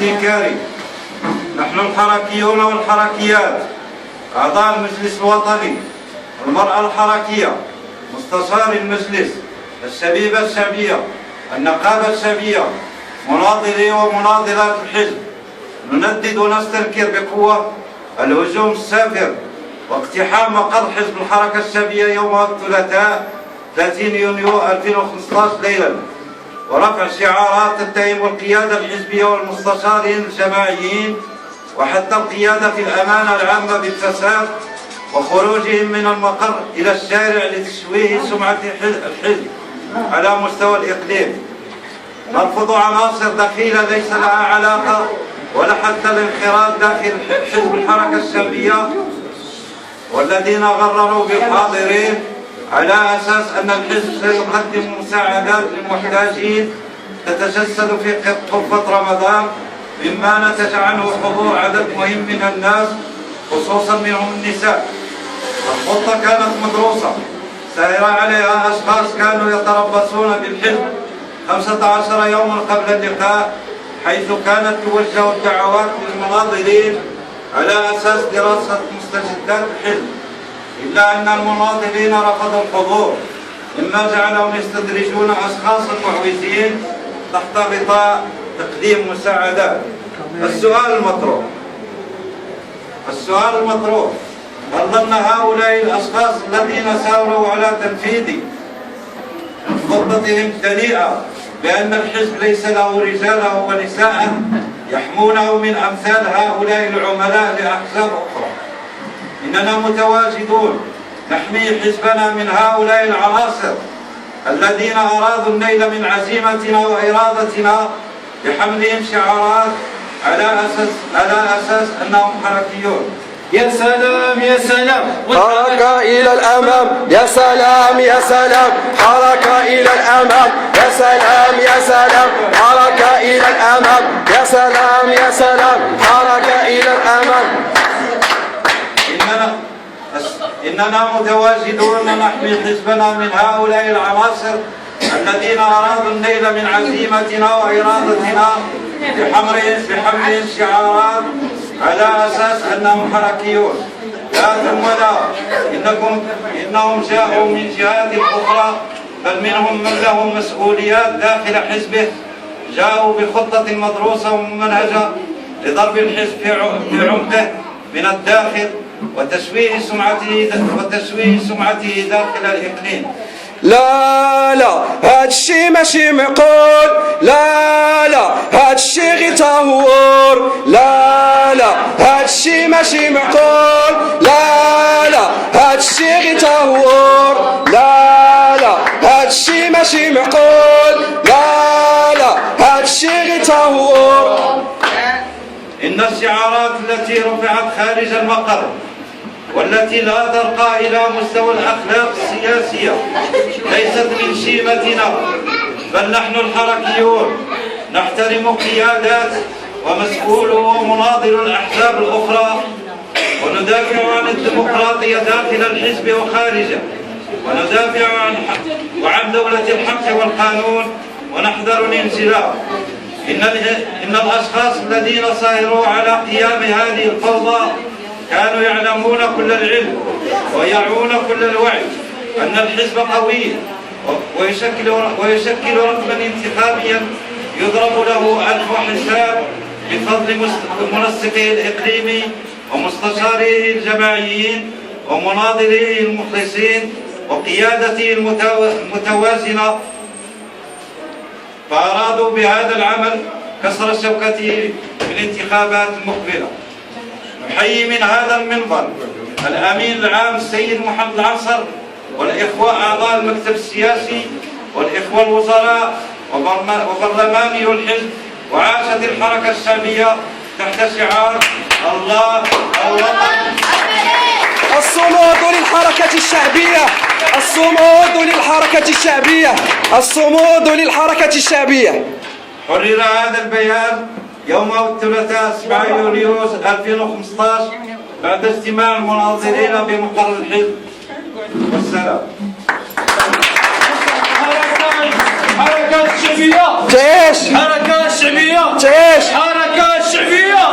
واستنكاره. نحن الحركيون والحركيات أعضاء المجلس الوطني، المرأة الحركية، مستشار المجلس، الشبيبة الشعبية، النقابة الشعبية، مناضلي ومناضلات الحزب، نندد ونستنكر بقوة الهجوم السافر واقتحام مقر حزب الحركة الشعبية يوم الثلاثاء 30 يونيو 2015 ليلا، ورفع شعارات تتهم القيادة الحزبية والمستشارين الجماعيين وحتى القيادة في الأمانة العامة بالفساد، وخروجهم من المقر إلى الشارع لتشويه سمعة الحزب على مستوى الإقليم. نرفض عناصر دخيلة ليس لها علاقة ولا حتى الانخراط داخل حزب الحركة الشعبية، والذين غرروا بالحاضرين على أساس أن الحزب سيقدم مساعدات للمحتاجين تتجسد في غرفة رمضان، مما نتج عنه حضور عدد مهم من الناس خصوصا منهم النساء. الخطة كانت مدروسة سائر عليها أشخاص كانوا يتربصون بالحزب 15 يوما قبل اللقاء، حيث كانت توجه الدعوات للمناضلين على أساس دراسة مستجدات الحزب، إلا أن المناضلين رفضوا الحضور، مما جعلهم يستدرجون أشخاص المعوزين تحت غطاء تقديم مساعدات. السؤال المطروح: هل ظن هؤلاء الأشخاص الذين ساروا على تنفيذ خطتهم الدنيئة بأن الحزب ليس له رجالا ونساء يحمونه من أمثال هؤلاء العملاء لأحزاب أخرى؟ إننا متواجدون نحمي حزبنا من هؤلاء العناصر الذين أرادوا النيل من عزيمتنا وإرادتنا بحملهم شعارات على أساس أنهم حركيون. يا سلام يا سلام، حركة إلى الأمام، يا سلام يا سلام، حركة إلى الأمام، يا سلام يا سلام، حركة إلى الأمام، يا سلام يا سلام، حركة إلى الأمام. إننا متواجدون نحمي حزبنا من هؤلاء العناصر الذين أرادوا النيل من عزيمتنا وإرادتنا بحملهم شعارات على أساس أنهم حركيون. لا ثم لا، إنهم جاءوا من جهات أخرى، بل منهم من لهم مسؤوليات داخل حزبه، جاءوا بخطة مدروسة وممنهجة لضرب الحزب في عمقه من الداخل وتشويه سمعته داخل الإقليم. لا هادشي ماشي معقول، لا هادشي غير تهور، لا هادشي ماشي معقول، لا هادشي غير تهور، لا هادشي ماشي معقول، لا هادشي غير تهور. إن الشعارات التي رفعت خارج المقر والتي لا ترقى إلى مستوى الأخلاق السياسية ليست من شيمتنا، بل نحن الحركيون نحترم قيادات ومسؤول ومناضل الأحزاب الأخرى، وندافع عن الديمقراطية داخل الحزب وخارجه، وندافع عن دولة الحق والقانون، ونحذر الانزلاق. إن الأشخاص الذين ساهروا على قيام هذه الفوضى كانوا يعلمون كل العلم ويعون كل الوعي أن الحزب قوي ويشكل رقما انتخابيا يضرب له 1000 حساب بفضل منسقه الإقليمي ومستشاريه الجماعيين ومناضليه المخلصين وقيادته المتوازنة، فأرادوا بهذا العمل كسر شوكته في الانتخابات المقبلة. نحيي من هذا المنبر الأمين العام السيد محمد العنصر والإخوة أعضاء المكتب السياسي والإخوة الوزراء وبرلماني الحزب وعاشت الحركة الشعبية تحت شعار الله الوطن. الصمود للحركة الشعبية، الصمود للحركة الشعبية، الصمود للحركة الشعبية. حرر هذا البيان يوم الثلاثاء 7 يوليو 2015 بعد اجتماع المناظرين بمقر الحزب. والسلام. حركات الشعبية جيش حركات الشعبية جيش حركات الشعبية